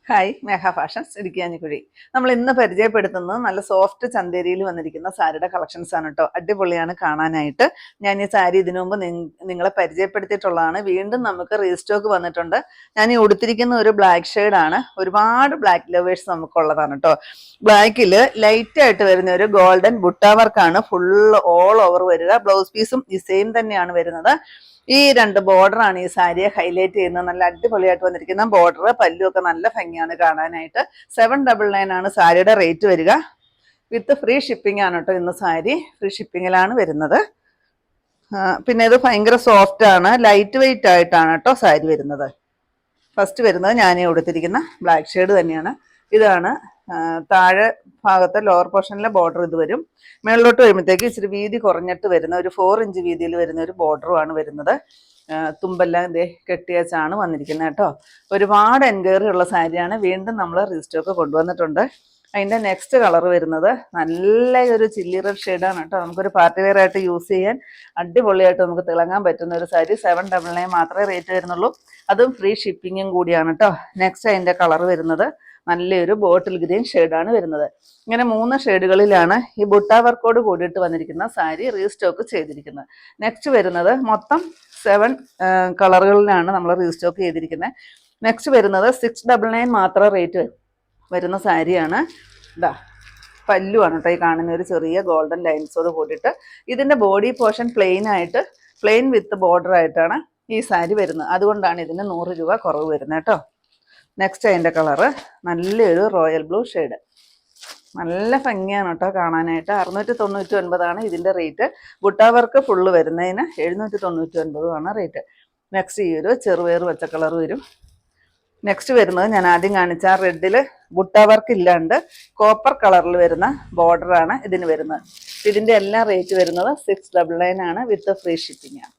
Hi മേഘ fashions ഇടുക്കിയാഞ്ഞിക്കുഴി. നമ്മൾ ഇന്ന് പരിചയപ്പെടുത്തുന്നത് നല്ല സോഫ്റ്റ് ചന്തേരിയിൽ വന്നിരിക്കുന്ന സാരിയുടെ കളക്ഷൻസ് ആണ് കേട്ടോ. അടിപൊളിയാണ് കാണാനായിട്ട്. ഞാൻ ഈ സാരി ഇതിനു മുമ്പ് നിങ്ങളെ പരിചയപ്പെടുത്തിയിട്ടുള്ളതാണ്. വീണ്ടും നമുക്ക് റീസ്റ്റോക്ക് വന്നിട്ടുണ്ട്. ഞാൻ ഈ ഉടുത്തിരിക്കുന്ന ഒരു ബ്ലാക്ക് ഷെയ്ഡാണ്. ഒരുപാട് ബ്ലാക്ക് ലവേഴ്സ് നമുക്കുള്ളതാണ് കേട്ടോ. ബ്ലാക്കിൽ ലൈറ്റ് ആയിട്ട് വരുന്ന ഒരു ഗോൾഡൻ ബുട്ട വർക്കാണ് ഫുള്ള് ഓൾ ഓവർ വരിക. ബ്ലൗസ് പീസും ഈ സെയിം തന്നെയാണ് വരുന്നത്. ഈ രണ്ട് ബോർഡറാണ് ഈ സാരിയെ ഹൈലൈറ്റ് ചെയ്യുന്നത്. നല്ല അടിപൊളിയായിട്ട് വന്നിരിക്കുന്ന ബോർഡർ, പല്ലും ഒക്കെ നല്ല ഭംഗിയാണ് കാണാനായിട്ട്. 799 ആണ് സാരിയുടെ റേറ്റ് വരിക. വിത്ത് ഫ്രീ ഷിപ്പിംഗ് ആണ് കേട്ടോ. ഇന്ന് സാരി ഫ്രീ ഷിപ്പിങ്ങിലാണ് വരുന്നത്. പിന്നെ ഇത് ഭയങ്കര സോഫ്റ്റ് ആണ്, ലൈറ്റ് വെയിറ്റ് ആയിട്ടാണ് കേട്ടോ സാരി വരുന്നത്. ഫസ്റ്റ് വരുന്നത് ഞാൻ കൊടുത്തിരിക്കുന്ന ബ്ലാക്ക് ഷെയ്ഡ് തന്നെയാണ്. ഇതാണ് താഴെ ഭാഗത്തെ ലോവർ പോർഷനിലെ ബോർഡർ ഇത് വരും. മേളിലോട്ട് വരുമ്പോഴത്തേക്ക് ഇച്ചിരി വീതി കുറഞ്ഞിട്ട് വരുന്ന ഒരു 4 ഇഞ്ച് വീതിയിൽ വരുന്ന ഒരു ബോർഡറുമാണ് വരുന്നത്. തുമ്പെല്ലാം ഇതേ കെട്ടിയച്ചാണ് വന്നിരിക്കുന്നത് കേട്ടോ. ഒരുപാട് എൻക്വയറി ഉള്ള സാരിയാണ്. വീണ്ടും നമ്മൾ റീസ്റ്റോക്ക് കൊണ്ടുവന്നിട്ടുണ്ട്. അതിൻ്റെ നെക്സ്റ്റ് കളർ വരുന്നത് നല്ല ഒരു ചില്ലി റെഡ് ഷെയ്ഡാണ് കേട്ടോ. നമുക്കൊരു പാർട്ടി വെയർ ആയിട്ട് യൂസ് ചെയ്യാൻ അടിപൊളിയായിട്ട് നമുക്ക് തിളങ്ങാൻ പറ്റുന്ന ഒരു സാരി. 799 മാത്രമേ റേറ്റ് വരുന്നുള്ളൂ. അതും ഫ്രീ ഷിപ്പിങ്ങും കൂടിയാണ് കേട്ടോ. നെക്സ്റ്റ് അതിൻ്റെ കളർ വരുന്നത് നല്ലൊരു ബോട്ടിൽ ഗ്രീൻ ഷെയ്ഡാണ് വരുന്നത്. ഇങ്ങനെ 3 ഷെയ്ഡുകളിലാണ് ഈ ബുട്ട വർക്കോട് കൂടിയിട്ട് വന്നിരിക്കുന്ന സാരി റീസ്റ്റോക്ക് ചെയ്തിരിക്കുന്നത്. നെക്സ്റ്റ് വരുന്നത് മൊത്തം 7 കളറുകളിലാണ് നമ്മൾ റീസ്റ്റോക്ക് ചെയ്തിരിക്കുന്നത്. നെക്സ്റ്റ് വരുന്നത് 699 മാത്രം റേറ്റ് വരുന്ന സാരിയാണ്. ഇതാ പല്ലുവാണ് കേട്ടോ ഈ കാണുന്ന ഒരു ചെറിയ ഗോൾഡൻ ലൈൻസോട് കൂടിയിട്ട്. ഇതിൻ്റെ body portion plain with border ആയിട്ടാണ് ഈ സാരി വരുന്നത്. അതുകൊണ്ടാണ് ഇതിന് 100 രൂപ കുറവ് വരുന്നത് കേട്ടോ. നെക്സ്റ്റ് അതിൻ്റെ കളറ് നല്ലൊരു റോയൽ ബ്ലൂ ഷെയ്ഡ്. നല്ല ഭംഗിയാണ് കേട്ടോ കാണാനായിട്ട്. 699 ഇതിൻ്റെ റേറ്റ്. ബുട്ട വർക്ക് ഫുള്ള് വരുന്നതിന് 799 റേറ്റ്. നെക്സ്റ്റ് ഈ ഒരു ചെറുപയർ പച്ച കളർ വരും. നെക്സ്റ്റ് വരുന്നത് ഞാൻ ആദ്യം കാണിച്ച റെഡിൽ ബുട്ട വർക്ക് ഇല്ലാണ്ട് കോപ്പർ കളറിൽ വരുന്ന ബോർഡറാണ് ഇതിന് വരുന്നത്. ഇതിൻ്റെ എല്ലാം റേറ്റ് വരുന്നത് 699 ആണ് വിത്ത് ഫ്രീ ഷിപ്പിംഗ് ആണ്.